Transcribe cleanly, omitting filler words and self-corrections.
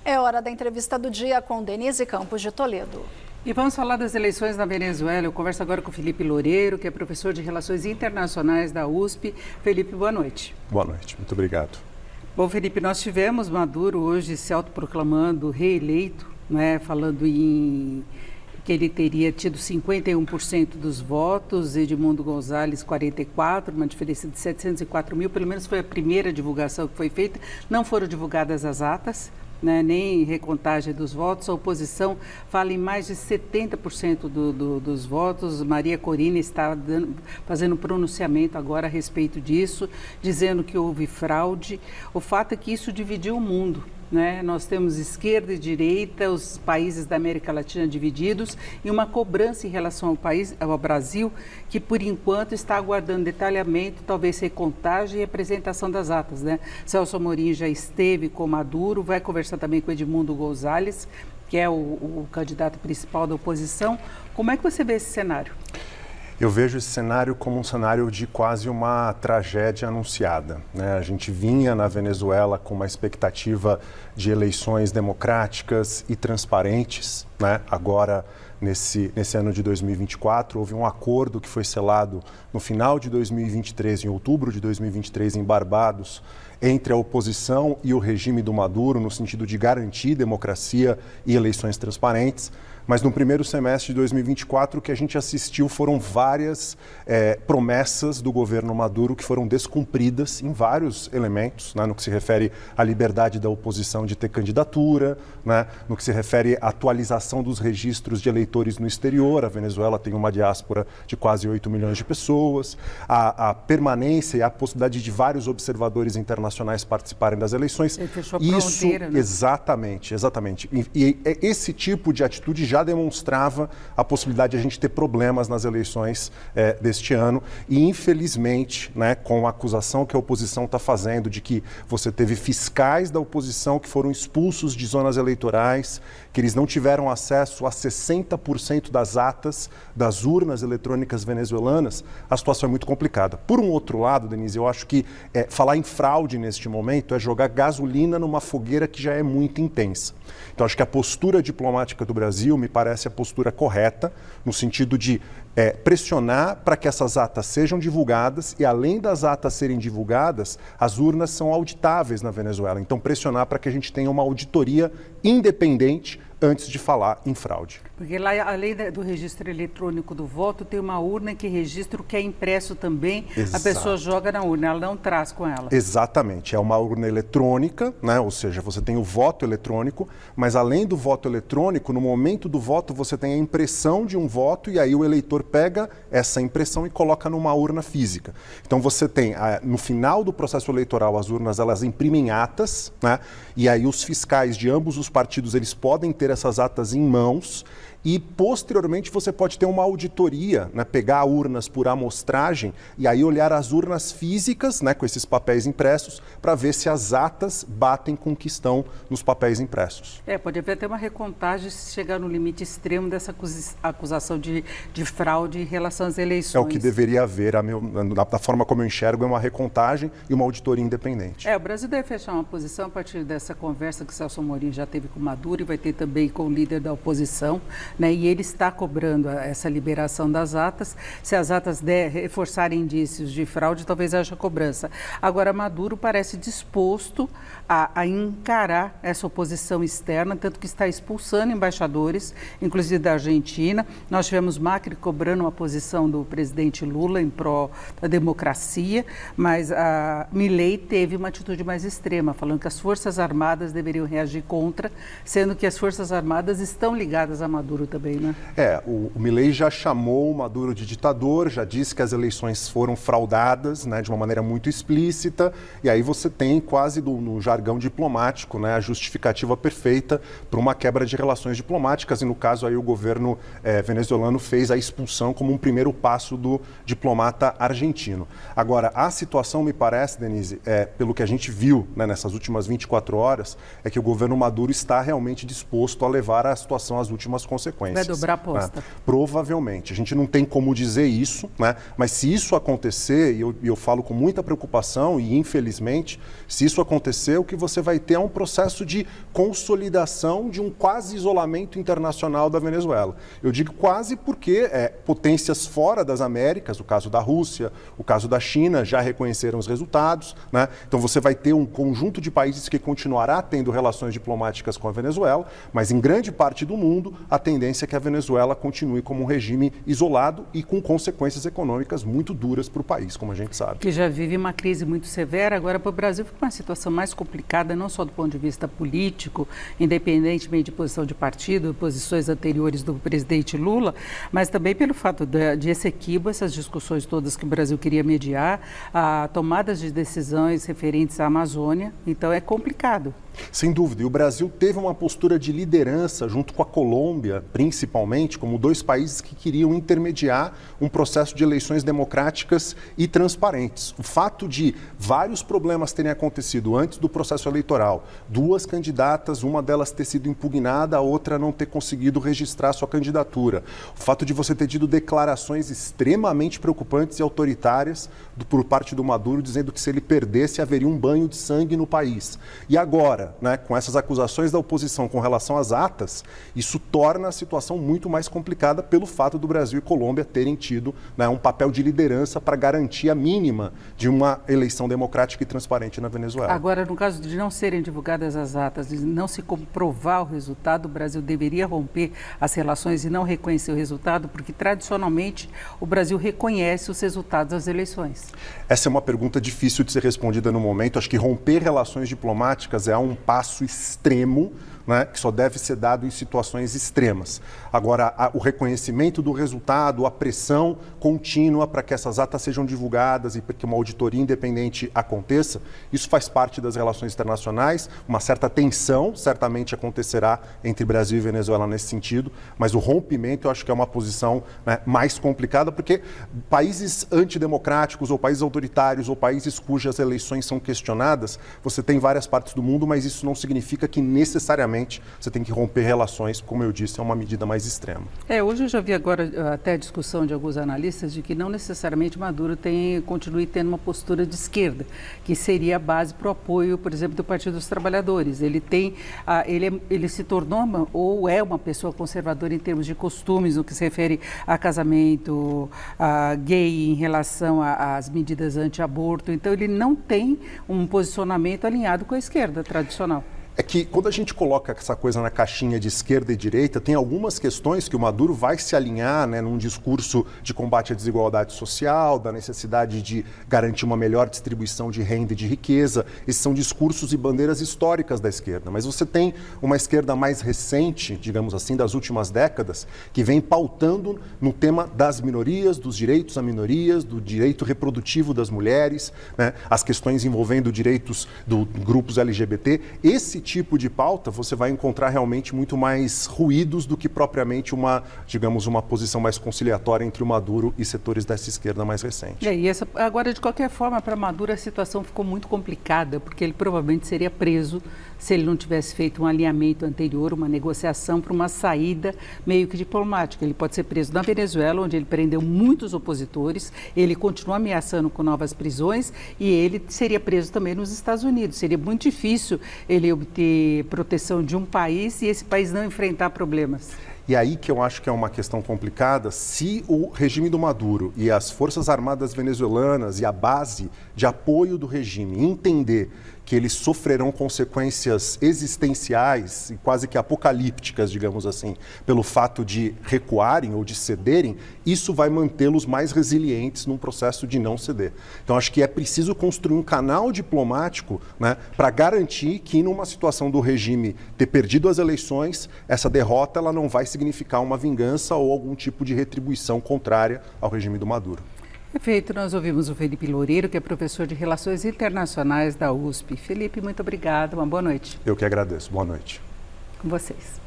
É hora da entrevista do dia com Denise Campos de Toledo. E vamos falar das eleições na Venezuela. Eu converso agora com o Felipe Loureiro, que é professor de Relações Internacionais da USP. Felipe, boa noite. Boa noite, muito obrigado. Bom, Felipe, nós tivemos Maduro hoje se autoproclamando reeleito, né, falando em que ele teria tido 51% dos votos, Edmundo Gonzalez 44%, uma diferença de 704 mil, pelo menos foi a primeira divulgação que foi feita. Não foram divulgadas as atas, né, nem recontagem dos votos. A oposição fala em mais de 70% dos votos. Maria Corina está fazendo um pronunciamento agora a respeito disso, dizendo que houve fraude. O fato é que isso dividiu o mundo, né? Nós temos esquerda e direita, os países da América Latina divididos e uma cobrança em relação ao Brasil, que por enquanto está aguardando detalhamento, talvez recontagem e apresentação das atas, né? Celso Amorim já esteve com Maduro, vai conversar também com Edmundo Gonzalez, que é o candidato principal da oposição. Como é que você vê esse cenário? Eu vejo esse cenário como um cenário de quase uma tragédia anunciada, né? A gente vinha na Venezuela com uma expectativa de eleições democráticas e transparentes, né? Agora, nesse ano de 2024, houve um acordo que foi selado no final de 2023, em outubro de 2023, em Barbados, entre a oposição e o regime do Maduro, no sentido de garantir democracia e eleições transparentes. Mas no primeiro semestre de 2024, o que a gente assistiu foram várias promessas do governo Maduro que foram descumpridas em vários elementos, né, no que se refere à liberdade da oposição de ter candidatura, né, no que se refere à atualização dos registros de eleitores no exterior. A Venezuela tem uma diáspora de quase 8 milhões de pessoas, a permanência e a possibilidade de vários observadores internacionais participarem das eleições. Ele fechou a fronteira, né? Exatamente. E esse tipo de atitude já demonstrava a possibilidade de a gente ter problemas nas eleições deste ano e, infelizmente, né, com a acusação que a oposição está fazendo de que você teve fiscais da oposição que foram expulsos de zonas eleitorais, que eles não tiveram acesso a 60% das atas das urnas eletrônicas venezuelanas, a situação é muito complicada. Por um outro lado, Denise, eu acho que falar em fraude neste momento é jogar gasolina numa fogueira que já é muito intensa. Então, acho que a postura diplomática do Brasil me parece a postura correta, no sentido de pressionar para que essas atas sejam divulgadas e, além das atas serem divulgadas, as urnas são auditáveis na Venezuela. Então, pressionar para que a gente tenha uma auditoria independente antes de falar em fraude. Porque lá, além do registro eletrônico do voto, tem uma urna que registra o que é impresso também. Exato. A pessoa joga na urna, ela não traz com ela. Exatamente, é uma urna eletrônica, né? Ou seja, você tem o voto eletrônico, mas além do voto eletrônico, no momento do voto você tem a impressão de um voto e aí o eleitor pega essa impressão e coloca numa urna física. Então você tem, no final do processo eleitoral, as urnas elas imprimem atas, né? E aí os fiscais de ambos os partidos eles podem ter essas atas em mãos e, posteriormente, você pode ter uma auditoria, né, pegar urnas por amostragem e aí olhar as urnas físicas, né, com esses papéis impressos, para ver se as atas batem com o que estão nos papéis impressos. Pode haver até uma recontagem se chegar no limite extremo dessa acusação de fraude em relação às eleições. É o que deveria haver, da forma como eu enxergo, é uma recontagem e uma auditoria independente. O Brasil deve fechar uma posição a partir dessa conversa que Celso Amorim já teve com Maduro e vai ter também com o líder da oposição, né? E ele está cobrando essa liberação das atas. Se as atas reforçarem indícios de fraude, talvez haja cobrança. Agora, Maduro parece disposto a encarar essa oposição externa, tanto que está expulsando embaixadores, inclusive da Argentina. Nós tivemos Macri cobrando uma posição do presidente Lula em prol da democracia, mas a Milei teve uma atitude mais extrema, falando que as Forças Armadas deveriam reagir contra, sendo que as Forças Armadas estão ligadas a Maduro também, né? O Milei já chamou o Maduro de ditador, já disse que as eleições foram fraudadas, né, de uma maneira muito explícita, e aí você tem quase no jargão diplomático, né, a justificativa perfeita para uma quebra de relações diplomáticas, e no caso aí o governo venezuelano fez a expulsão como um primeiro passo do diplomata argentino. Agora, a situação me parece, Denise, pelo que a gente viu, né, nessas últimas 24 horas, é que o governo Maduro está realmente disposto a levar a situação às últimas consequências. consequências. Vai dobrar a aposta. Né? Provavelmente. A gente não tem como dizer isso, né? Mas se isso acontecer, e eu falo com muita preocupação e infelizmente, se isso acontecer, o que você vai ter é um processo de consolidação de um quase isolamento internacional da Venezuela. Eu digo quase porque potências fora das Américas, o caso da Rússia, o caso da China, já reconheceram os resultados, né? Então você vai ter um conjunto de países que continuará tendo relações diplomáticas com a Venezuela, mas em grande parte do mundo a tendência é que a Venezuela continue como um regime isolado e com consequências econômicas muito duras para o país, como a gente sabe. Que já vive uma crise muito severa, agora para o Brasil fica uma situação mais complicada, não só do ponto de vista político, independentemente de posição de partido, posições anteriores do presidente Lula, mas também pelo fato de exequívoco essas discussões todas que o Brasil queria mediar, a tomadas de decisões referentes à Amazônia, então é complicado. Sem dúvida, e o Brasil teve uma postura de liderança junto com a Colômbia, principalmente, como dois países que queriam intermediar um processo de eleições democráticas e transparentes. O fato de vários problemas terem acontecido antes do processo eleitoral, duas candidatas, uma delas ter sido impugnada, a outra não ter conseguido registrar sua candidatura. O fato de você ter tido declarações extremamente preocupantes e autoritárias por parte do Maduro, dizendo que se ele perdesse haveria um banho de sangue no país. E agora, né, com essas acusações da oposição com relação às atas, isso torna a situação muito mais complicada pelo fato do Brasil e Colômbia terem tido, né, um papel de liderança para garantir a mínima de uma eleição democrática e transparente na Venezuela. Agora, no caso de não serem divulgadas as atas, de não se comprovar o resultado, o Brasil deveria romper as relações e não reconhecer o resultado, porque tradicionalmente o Brasil reconhece os resultados das eleições. Essa é uma pergunta difícil de ser respondida no momento. Acho que romper relações diplomáticas é um passo extremo, né, que só deve ser dado em situações extremas. Agora, o reconhecimento do resultado, a pressão contínua para que essas atas sejam divulgadas e para que uma auditoria independente aconteça, isso faz parte das relações internacionais. Uma certa tensão certamente acontecerá entre Brasil e Venezuela nesse sentido, mas o rompimento eu acho que é uma posição, né, mais complicada, porque países antidemocráticos ou países autoritários ou países cujas eleições são questionadas, você tem várias partes do mundo, mas isso não significa que necessariamente você tem que romper relações, como eu disse, é uma medida mais extrema. Hoje eu já vi agora até a discussão de alguns analistas de que não necessariamente Maduro continue tendo uma postura de esquerda, que seria a base para o apoio, por exemplo, do Partido dos Trabalhadores. Ele se tornou ou é uma pessoa conservadora em termos de costumes, no que se refere a casamento gay, em relação às medidas anti-aborto. Então ele não tem um posicionamento alinhado com a esquerda tradicional. É que quando a gente coloca essa coisa na caixinha de esquerda e direita, tem algumas questões que o Maduro vai se alinhar, né, num discurso de combate à desigualdade social, da necessidade de garantir uma melhor distribuição de renda e de riqueza. Esses são discursos e bandeiras históricas da esquerda. Mas você tem uma esquerda mais recente, digamos assim, das últimas décadas, que vem pautando no tema das minorias, dos direitos a minorias, do direito reprodutivo das mulheres, né, as questões envolvendo direitos dos grupos LGBT. Esse tipo de pauta, você vai encontrar realmente muito mais ruídos do que propriamente uma posição mais conciliatória entre o Maduro e setores dessa esquerda mais recente. Agora, de qualquer forma, para Maduro a situação ficou muito complicada, porque ele provavelmente seria preso se ele não tivesse feito um alinhamento anterior, uma negociação para uma saída meio que diplomática. Ele pode ser preso na Venezuela, onde ele prendeu muitos opositores, ele continua ameaçando com novas prisões e ele seria preso também nos Estados Unidos. Seria muito difícil ele obter proteção de um país e esse país não enfrentar problemas. E aí que eu acho que é uma questão complicada, se o regime do Maduro e as Forças Armadas venezuelanas e a base de apoio do regime entender que eles sofrerão consequências existenciais e quase que apocalípticas, digamos assim, pelo fato de recuarem ou de cederem, isso vai mantê-los mais resilientes num processo de não ceder. Então, acho que é preciso construir um canal diplomático, né, para garantir que, numa situação do regime ter perdido as eleições, essa derrota ela não vai significar uma vingança ou algum tipo de retribuição contrária ao regime do Maduro. Perfeito, nós ouvimos o Felipe Loureiro, que é professor de Relações Internacionais da USP. Felipe, muito obrigado, uma boa noite. Eu que agradeço, boa noite. Com vocês.